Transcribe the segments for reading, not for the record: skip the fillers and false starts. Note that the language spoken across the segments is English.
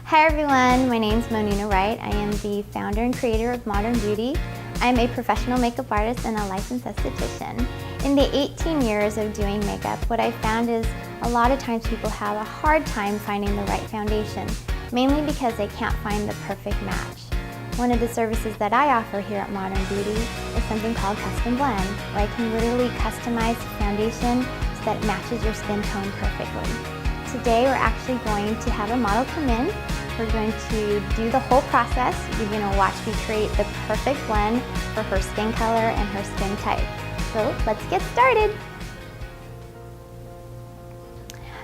Hi everyone, my name is Monina Wright. I am the founder and creator of Modern Beauty. I am a professional makeup artist and a licensed esthetician. In the 18 years of doing makeup, what I found is a lot of times people have a hard time finding the right foundation, mainly because they can't find the perfect match. One of the services that I offer here at Modern Beauty is something called Custom Blend, where I can literally customize the foundation so that it matches your skin tone perfectly. Today we're actually going to have a model come in. We're going to do the whole process. You're going to watch me create the perfect blend for her skin color and her skin type. So let's get started.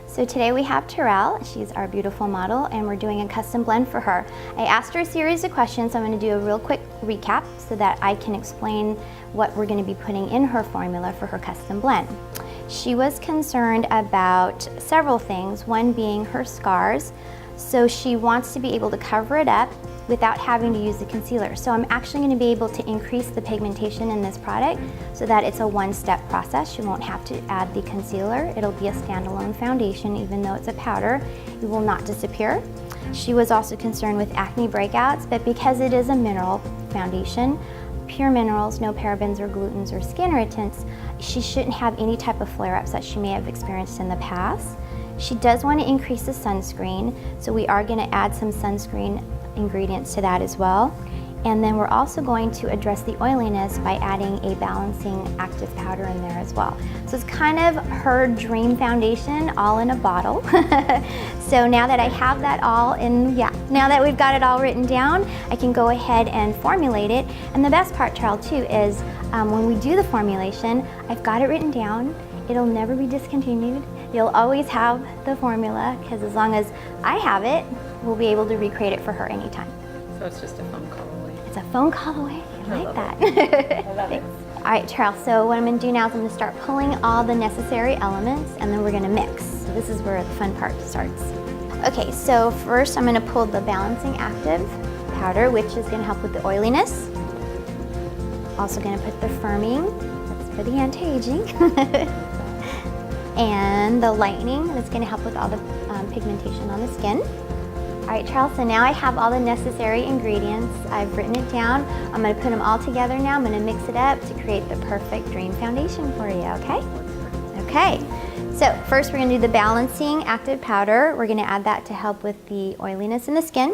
So today we have Terrell. She's our beautiful model and we're doing a custom blend for her. I asked her a series of questions, so I'm going to do a real quick recap so that I can explain what we're going to be putting in her formula for her custom blend. She was concerned about several things, one being her scars. So she wants to be able to cover it up without having to use the concealer. So I'm actually going to be able to increase the pigmentation in this product so that it's a one-step process. She won't have to add the concealer. It'll be a standalone foundation, even though it's a powder. It will not disappear. She was also concerned with acne breakouts, but because it is a mineral foundation, pure minerals, no parabens or glutens or skin irritants, she shouldn't have any type of flare-ups that she may have experienced in the past. She does want to increase the sunscreen, so we are going to add some sunscreen ingredients to that as well. And then we're also going to address the oiliness by adding a balancing active powder in there as well. So it's kind of her dream foundation all in a bottle. So now that I have that all in, now that we've got it all written down, I can go ahead and formulate it. And the best part, Charles, too, is when we do the formulation, I've got it written down. It'll never be discontinued. You'll always have the formula, because as long as I have it, we'll be able to recreate it for her anytime. So it's just a phone call away. It's a phone call away. I like that. I love it. All right, Charles, so what I'm going to do now is I'm going to start pulling all the necessary elements, and then we're going to mix. So this is where the fun part starts. Okay, so first I'm going to pull the balancing active powder, which is going to help with the oiliness. Also going to put the firming, that's for the anti-aging. And the lightening, that's going to help with all the pigmentation on the skin. All right, Charles, so now I have all the necessary ingredients. I've written it down. I'm going to put them all together now. I'm going to mix it up to create the perfect dream foundation for you, okay? Okay, so first we're going to do the balancing active powder. We're going to add that to help with the oiliness in the skin.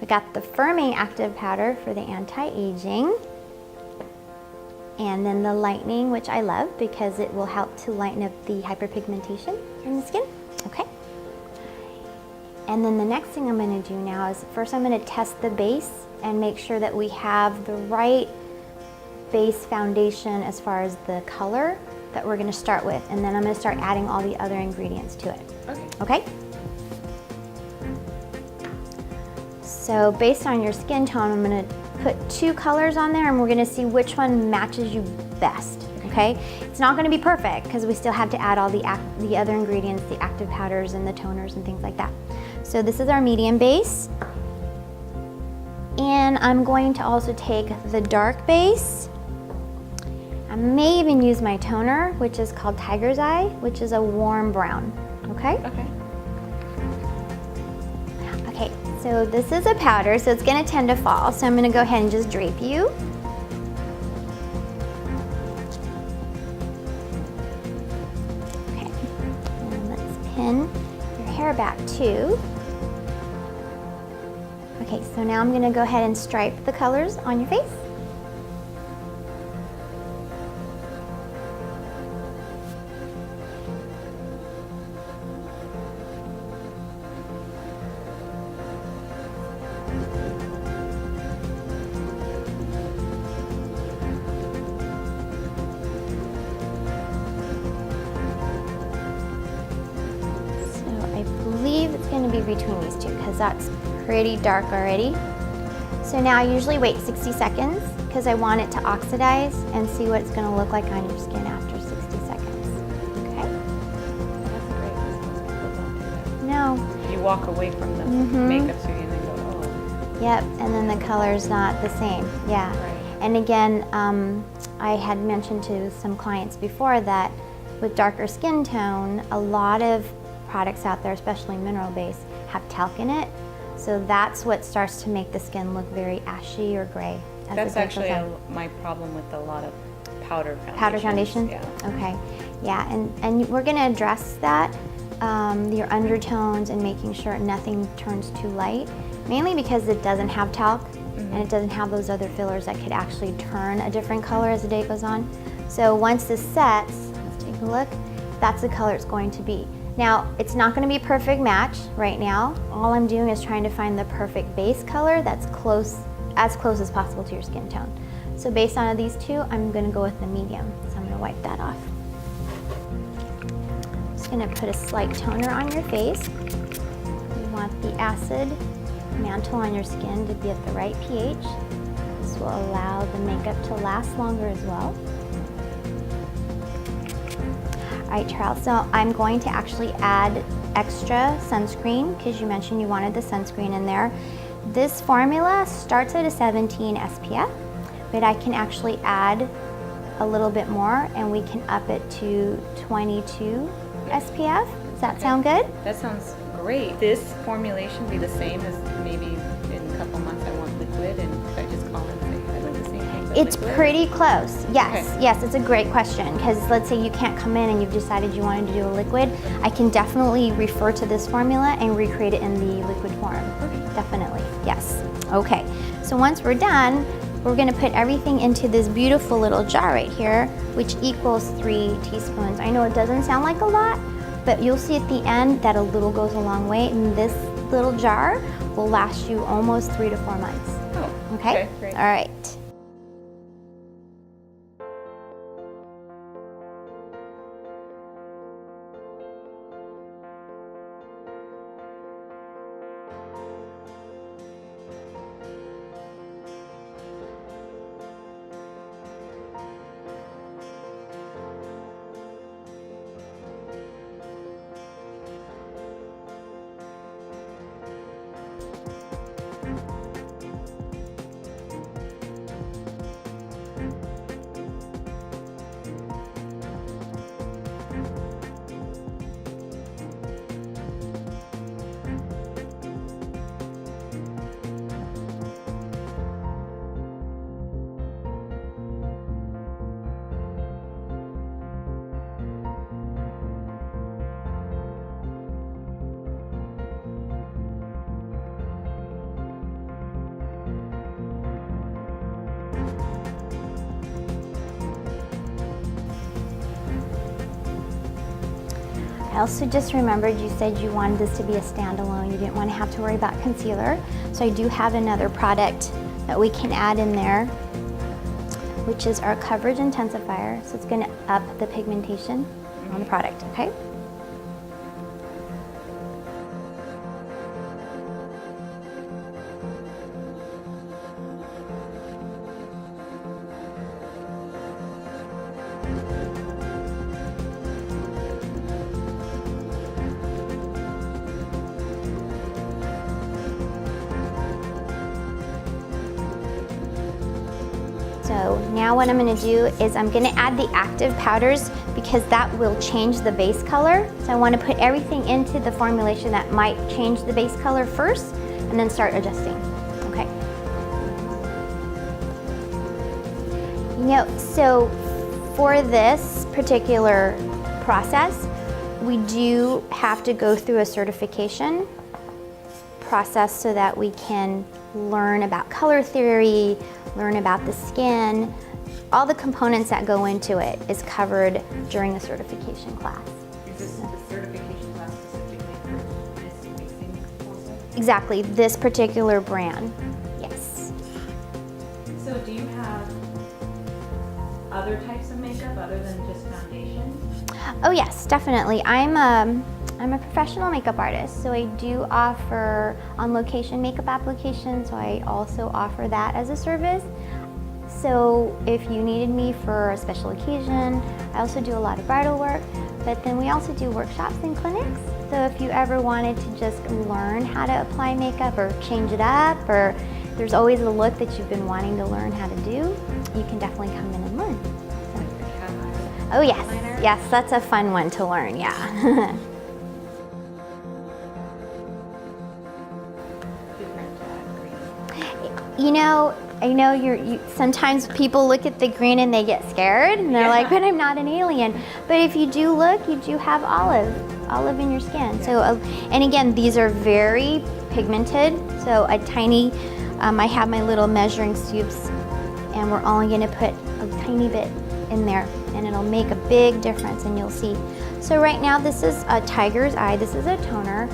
We got the firming active powder for the anti-aging. And then the lightening, which I love because it will help to lighten up the hyperpigmentation in the skin. Okay. And then the next thing I'm going to do now is first I'm going to test the base and make sure that we have the right base foundation as far as the color that we're going to start with. And then I'm going to start adding all the other ingredients to it. Okay. Okay? So based on your skin tone, I'm going to put 2 colors on there and we're going to see which one matches you best, okay? It's not going to be perfect because we still have to add all the other ingredients, the active powders and the toners and things like that. So this is our medium base. And I'm going to also take the dark base. I may even use my toner, which is called Tiger's Eye, which is a warm brown, okay? Okay. Okay, so this is a powder, so it's going to tend to fall. So I'm going to go ahead and just drape you. Okay, and let's pin your hair back too. Okay, so now I'm going to go ahead and stripe the colors on your face. It's going to be between these two because that's pretty dark already. So now I usually wait 60 seconds because I want it to oxidize and see what it's going to look like on your skin after 60 seconds. Okay? That's great because most people don't do that. No. You walk away from the makeup studio and then go, oh. Yep, and then the color's not the same. Yeah. Right. And again, I had mentioned to some clients before that with darker skin tone, a lot of products out there, especially mineral based, have talc in it. So that's what starts to make the skin look very ashy or gray. That's actually my problem with a lot of powder foundations. Powder foundation? Yeah. Okay. Yeah, and we're going to address that, your undertones and making sure nothing turns too light, mainly because it doesn't have talc and it doesn't have those other fillers that could actually turn a different color as the day goes on. So once this sets, let's take a look, that's the color it's going to be. Now, it's not going to be a perfect match right now. All I'm doing is trying to find the perfect base color that's as close as possible to your skin tone. So based on these two, I'm going to go with the medium. So I'm going to wipe that off. I'm just going to put a slight toner on your face. You want the acid mantle on your skin to be at the right pH. This will allow the makeup to last longer as well. All right, Charles, so I'm going to actually add extra sunscreen because you mentioned you wanted the sunscreen in there. This formula starts at a 17 SPF, but I can actually add a little bit more and we can up it to 22 SPF. Does that sound good? That sounds great. This formulation be the same as maybe in a couple months I want liquid, and could I just call and say I want the same thing but It's liquid? pretty close. Yes, Okay. yes, it's a great question because let's say you can't come in and you've decided you wanted to do a liquid. I can definitely refer to this formula and recreate it in the liquid form. Okay. Definitely, yes. Okay, so once we're done, we're gonna put everything into this beautiful little jar right here, which equals 3 teaspoons. I know it doesn't sound like a lot, but you'll see at the end that a little goes a long way, and this little jar will last you almost 3 to 4 months. Oh, Okay? great. All right. I also just remembered you said you wanted this to be a standalone. You didn't want to have to worry about concealer. So I do have another product that we can add in there, which is our coverage intensifier. So it's going to up the pigmentation on the product, okay? So now what I'm going to do is I'm going to add the active powders because that will change the base color. So I want to put everything into the formulation that might change the base color first and then start adjusting. Okay. You know, so for this particular process, we do have to go through a certification process so that we can learn about color theory, learn about the skin. All the components that go into it is covered during the certification class. Is this the certification class specifically for this mixing process? Exactly, this particular brand, yes. So do you have other types of makeup other than just foundation? Oh yes, definitely. I'm a professional makeup artist, so I do offer on-location makeup applications, so I also offer that as a service. So if you needed me for a special occasion, I also do a lot of bridal work, but then we also do workshops and clinics. So if you ever wanted to just learn how to apply makeup or change it up, or there's always a look that you've been wanting to learn how to do, you can definitely come in and learn. Oh yes, yes, that's a fun one to learn, yeah. You know, I know sometimes people look at the green and they get scared and they're like, but I'm not an alien. But if you do look, you do have olive in your skin. So, and again, these are very pigmented. So a tiny, I have my little measuring tubes and we're only gonna put a tiny bit in there and it'll make a big difference and you'll see. So right now this is a tiger's eye, this is a toner.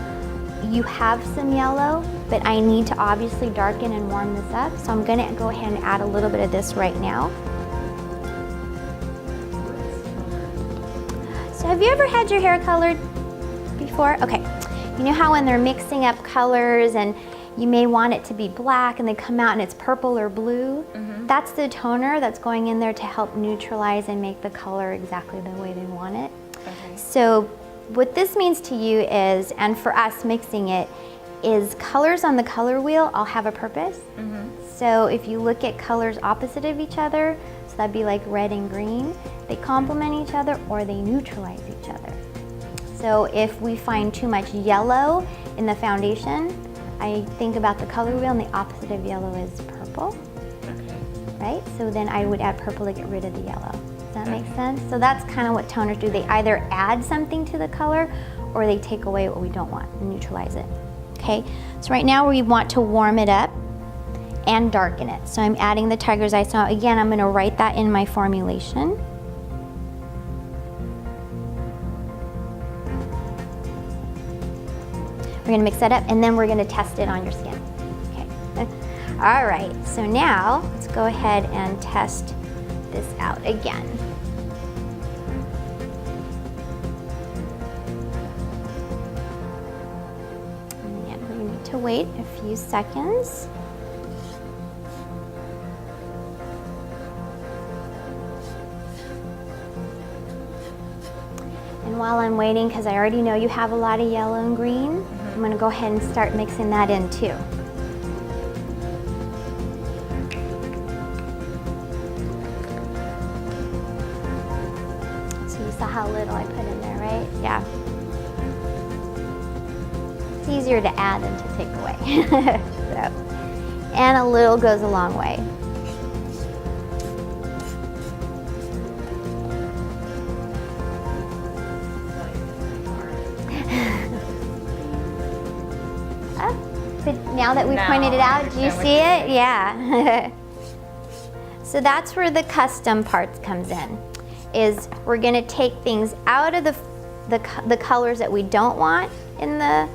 You have some yellow, but I need to obviously darken and warm this up. So I'm gonna go ahead and add a little bit of this right now. So have you ever had your hair colored before? Okay, you know how when they're mixing up colors and you may want it to be black and they come out and it's purple or blue? Mm-hmm. That's the toner that's going in there to help neutralize and make the color exactly the way they want it. Okay. So what this means to you is, and for us mixing it, is colors on the color wheel all have a purpose. Mm-hmm. So if you look at colors opposite of each other, so that'd be like red and green, they complement each other or they neutralize each other. So if we find too much yellow in the foundation, I think about the color wheel and the opposite of yellow is purple. Okay. Right? So then I would add purple to get rid of the yellow. Does that make sense? So that's kind of what toners do. They either add something to the color or they take away what we don't want and neutralize it. Okay, so right now we want to warm it up and darken it. So I'm adding the tiger's eye. So again, I'm gonna write that in my formulation. We're gonna mix that up and then we're gonna test it on your skin. Okay, all right, so now let's go ahead and test this out again. And we need to wait a few seconds. And while I'm waiting, because I already know you have a lot of yellow and green, I'm going to go ahead and start mixing that in too. How little I put in there, right? Yeah. It's easier to add than to take away. So, and a little goes a long way. But now that we pointed it out, do you see it? Yeah. So that's where the custom parts comes in. Is we're gonna take things out of the colors that we don't want in the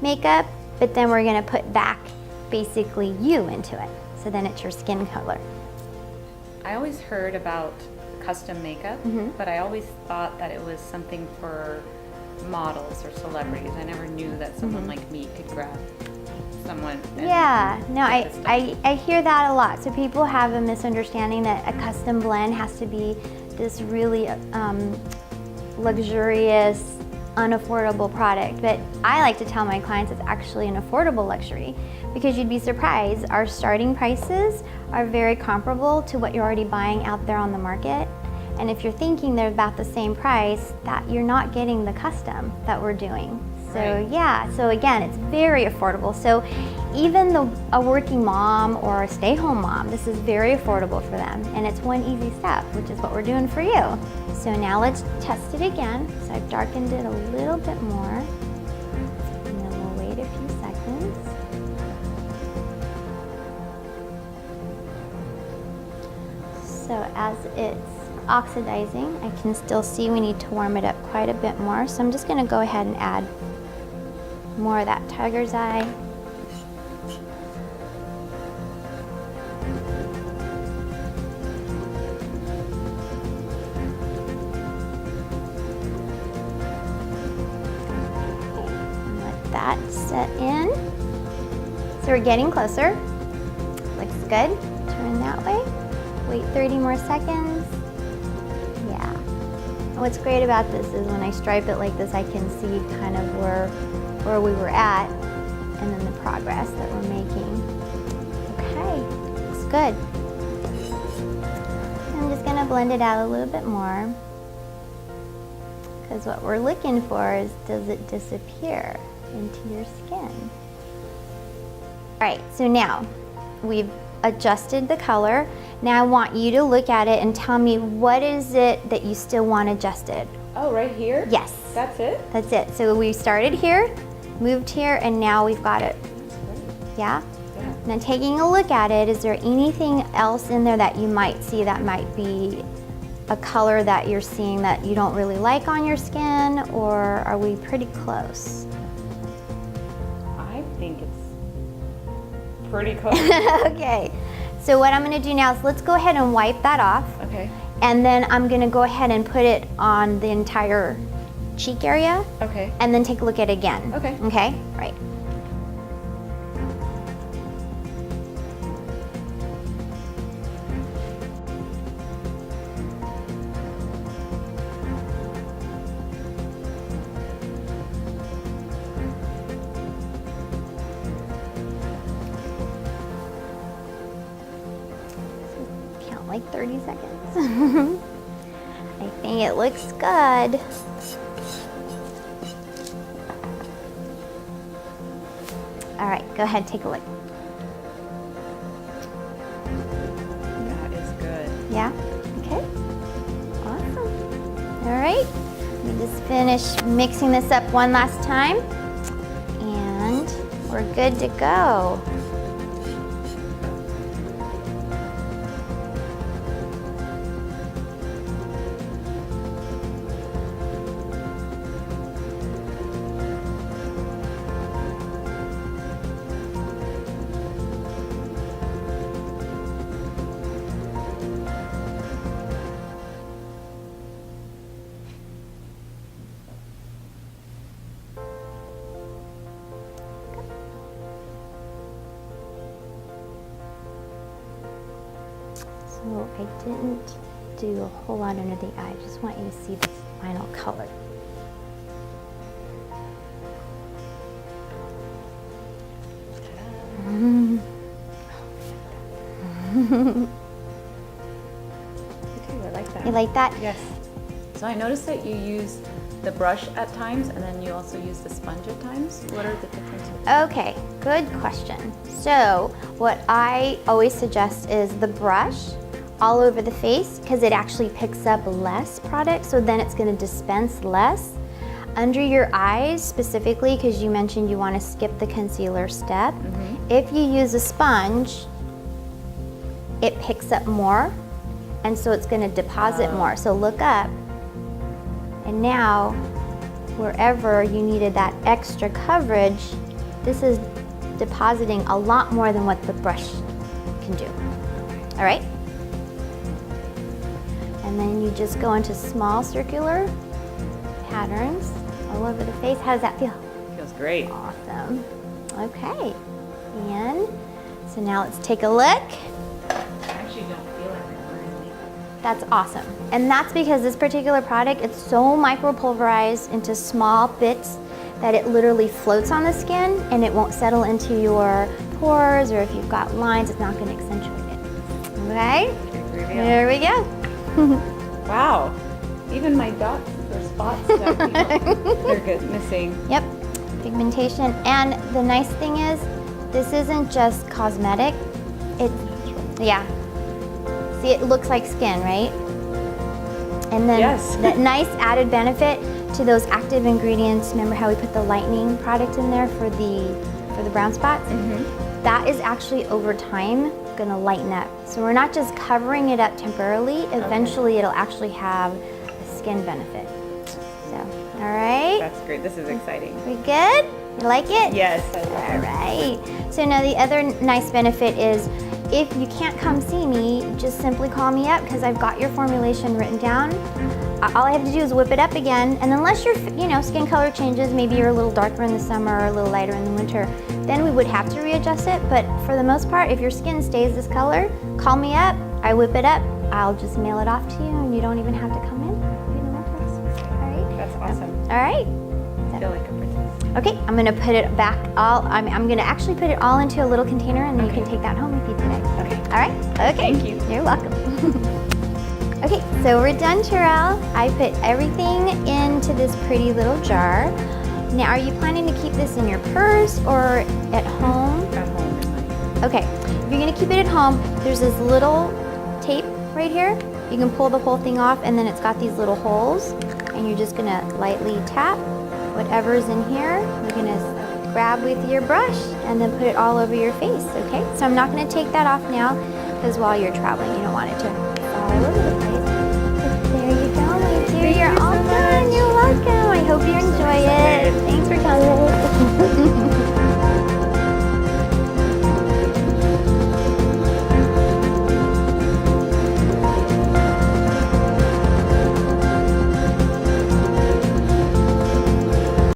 makeup, but then we're gonna put back basically you into it. So then it's your skin color. I always heard about custom makeup, but I always thought that it was something for models or celebrities. I never knew that someone like me could grab someone. Yeah, no, I hear that a lot. So people have a misunderstanding that a custom blend has to be this really luxurious, unaffordable product. But I like to tell my clients it's actually an affordable luxury because you'd be surprised. Our starting prices are very comparable to what you're already buying out there on the market. And if you're thinking they're about the same price, that you're not getting the custom that we're doing. So yeah, so again, it's very affordable. So even a working mom or a stay-home mom, this is very affordable for them. And it's one easy step, which is what we're doing for you. So now let's test it again. So I've darkened it a little bit more. And then we'll wait a few seconds. So as it's oxidizing, I can still see we need to warm it up quite a bit more. So I'm just gonna go ahead and add more of that tiger's eye. And let that set in. So we're getting closer. Looks good. Turn that way. Wait 30 more seconds. Yeah. And what's great about this is when I stripe it like this, I can see kind of where we were at and then the progress that we're making. Okay, looks good. I'm just gonna blend it out a little bit more because what we're looking for is, does it disappear into your skin? All right, so now we've adjusted the color. Now I want you to look at it and tell me what is it that you still want adjusted. Oh, right here? Yes. That's it? That's it. So we started here, moved here, and now we've got it. That's great. Yeah? Yeah. Now taking a look at it, is there anything else in there that you might see that might be a color that you're seeing that you don't really like on your skin, or are we pretty close? I think it's pretty close. Okay. So what I'm going to do now is let's go ahead and wipe that off. Okay. And then I'm going to go ahead and put it on the entire cheek area. Okay. And then take a look at it again. Okay. Okay? Right. Count like 30 seconds. I think it looks good. All right, go ahead, take a look. That is good. Yeah? Okay. Awesome. All right. Let me just finish mixing this up one last time. And we're good to go. So I didn't do a whole lot under the eye. I just want you to see the final color. Okay, I like that. You like that? Yes. So I noticed that you use the brush at times and then you also use the sponge at times. What are the differences? Okay, good question. So what I always suggest is the brush all over the face because it actually picks up less product, so then it's going to dispense less. Under your eyes specifically, because you mentioned you want to skip the concealer step, if you use a sponge, it picks up more, and so it's going to deposit more. So look up, and now wherever you needed that extra coverage, this is depositing a lot more than what the brush can do. All right? And then you just go into small circular patterns all over the face. How does that feel? Feels great. Awesome. Okay. And so now let's take a look. I actually don't feel like I'm wearing makeup. That's awesome. And that's because this particular product, it's so micropulverized into small bits that it literally floats on the skin and it won't settle into your pores, or if you've got lines, it's not going to accentuate it. Okay? Big reveal. There we go. Wow. Even my dots or spots that they're good missing. Yep, pigmentation. And the nice thing is, this isn't just cosmetic. It, yeah. See, it looks like skin, right? And then Yes. that nice added benefit to those active ingredients. Remember how we put the lightening product in there for the brown spots? That is actually over time gonna lighten up. So we're not just covering it up temporarily. Eventually, it'll actually have a skin benefit. So, all right. That's great. This is exciting. We good? You like it? Yes, I love All it. right. So now the other nice benefit is if you can't come see me, just simply call me up because I've got your formulation written down. All I have to do is whip it up again, and unless your skin color changes, maybe you're a little darker in the summer or a little lighter in the winter, then we would have to readjust it. But for the most part, if your skin stays this color, call me up, I whip it up, I'll just mail it off to you, and you don't even have to come in. All right? That's awesome. All right. I feel like a princess. Okay, I'm gonna put it back I'm gonna actually put it all into a little container, and then you can take that home with you today. Okay. All right? Okay. Thank you. You're welcome. Okay, so we're done, Terrell. I put everything into this pretty little jar. Now, are you planning to keep this in your purse or at home? At home in Okay, if you're gonna keep it at home, there's this little tape right here. You can pull the whole thing off, and then it's got these little holes, and you're just gonna lightly tap whatever's in here. You're gonna grab with your brush and then put it all over your face, okay? So I'm not gonna take that off now, because while you're traveling, you don't want it to fall all over the place. But there you go, my dear. You're all done. You're welcome. I hope you enjoy it. Thanks for coming.